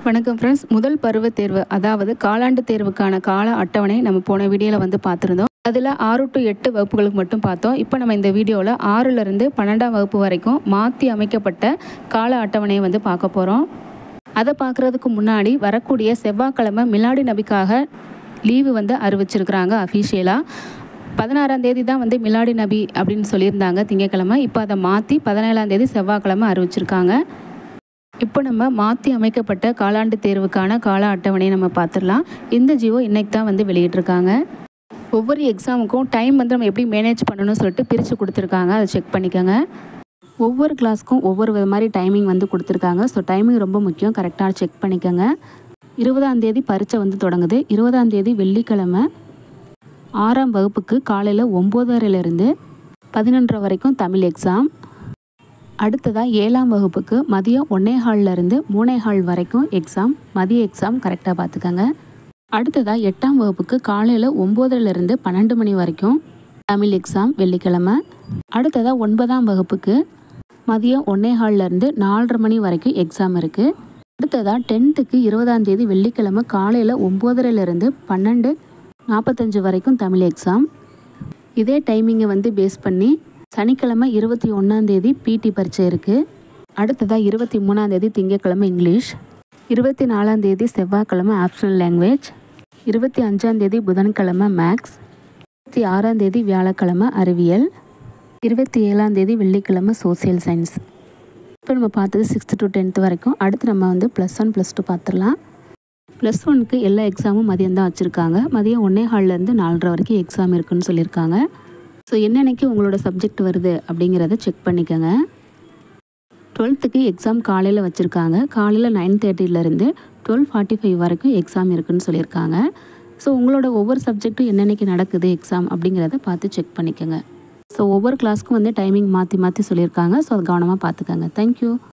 வணக்கம் ஃப்ரெண்ட்ஸ். முதல் பருவத் தேர்வு அதாவது காலாண்டு தேர்வுக்கான கால அட்டவணை நம்ம போன வீடியோவில் வந்து பார்த்துருந்தோம். அதில் 6 to 8 வகுப்புகளுக்கு மட்டும் பார்த்தோம். இப்போ நம்ம இந்த வீடியோவில் 6லேருந்து 12ஆம் வகுப்பு வரைக்கும் மாற்றி அமைக்கப்பட்ட கால அட்டவணையை வந்து பார்க்க போகிறோம். அதை பார்க்குறதுக்கு முன்னாடி வரக்கூடிய செவ்வாய்க்கிழமை மிலாடி நபிக்காக லீவு வந்து அறிவிச்சிருக்கிறாங்க அஃபீஷியலாக. 16ஆம் தேதி தான் வந்து மிலாடி நபி அப்படின்னு சொல்லியிருந்தாங்க திங்கட்கிழமை. இப்போ அதை மாற்றி 17ஆம் தேதி செவ்வாய்க்கிழமை அறிவிச்சிருக்காங்க. இப்போ நம்ம மாற்றி அமைக்கப்பட்ட காலாண்டு தேர்வுக்கான கால அட்டவணையை நம்ம பார்த்துடலாம். இந்த ஜியோ இன்றைக்கி தான் வந்து வெளியிட்டிருக்காங்க. ஒவ்வொரு எக்ஸாமுக்கும் டைம் வந்து நம்ம எப்படி மேனேஜ் பண்ணணும்னு சொல்லிட்டு பிரித்து கொடுத்துருக்காங்க. அதை செக் பண்ணிக்கோங்க. ஒவ்வொரு கிளாஸ்க்கும் ஒவ்வொரு மாதிரி டைமிங் வந்து கொடுத்துருக்காங்க. ஸோ டைமிங் ரொம்ப முக்கியம், கரெக்டாக செக் பண்ணிக்கோங்க. 20ஆம் தேதி பரீட்சை வந்து தொடங்குது. 20ஆம் தேதி வெள்ளிக்கிழமை 6ஆம் வகுப்புக்கு காலையில் 9:30லேருந்து 11:30 வரைக்கும் தமிழ் எக்ஸாம். அடுத்ததாக 7ஆம் வகுப்புக்கு மதியம் 1:15லேருந்து 3:15 வரைக்கும் எக்ஸாம், மதிய எக்ஸாம் கரெக்டாக பார்த்துக்கோங்க. அடுத்ததாக 8ஆம் வகுப்புக்கு காலையில் 9:00லேருந்து 12 மணி வரைக்கும் தமிழ் எக்ஸாம் வெள்ளிக்கிழமை. அடுத்ததாக 9ஆம் வகுப்புக்கு மதியம் 1:15லேருந்து 4:30 மணி வரைக்கும் எக்ஸாம் இருக்குது. அடுத்ததாக 10th 20ஆம் தேதி வெள்ளிக்கிழமை காலையில் 9:30லேருந்து 12:45 வரைக்கும் தமிழ் எக்ஸாம். இதே டைமிங்கை வந்து பேஸ் பண்ணி சனிக்கிழமை 21ஆம் தேதி பிடி பரீட்சை இருக்குது. அடுத்ததாக 23ஆம் தேதி திங்கட்கிழமை இங்கிலீஷ், 24ஆம் தேதி செவ்வாய்க்கிழமை ஆப்ஷனல் லாங்குவேஜ், 25ஆம் தேதி புதன்கிழமை மேக்ஸ், 26ஆம் தேதி வியாழக்கிழமை அறிவியல், 27ஆம் தேதி வெள்ளிக்கிழமை சோசியல் சயின்ஸ். இப்போ நம்ம பார்த்தது 6th to 10th வரைக்கும். அடுத்து நம்ம வந்து +1 +2 பார்த்துடலாம். +1க்கு எல்லா எக்ஸாமும் மதியம் தான் வச்சுருக்காங்க. மதியம் 1:15லேருந்து 4:30 வரைக்கும் எக்ஸாம் இருக்குதுன்னு சொல்லியிருக்காங்க. ஸோ என்னென்னைக்கு உங்களோட சப்ஜெக்ட் வருது அப்படிங்கிறத செக் பண்ணிக்கோங்க. 12th எக்ஸாம் காலையில் வச்சுருக்காங்க. காலையில் 9:30லேருந்து 12:45 வரைக்கும் எக்ஸாம் இருக்குதுன்னு சொல்லியிருக்காங்க. ஸோ உங்களோட ஒவ்வொரு சப்ஜெக்ட்டும் என்னென்னைக்கு நடக்குது எக்ஸாம் அப்படிங்கிறத பார்த்து செக் பண்ணிக்கோங்க. ஸோ ஒவ்வொரு கிளாஸ்க்கும் வந்து டைமிங் மாற்றி மாற்றி சொல்லியிருக்காங்க. ஸோ அதை கவனமாக பார்த்துக்கோங்க. தேங்க்யூ.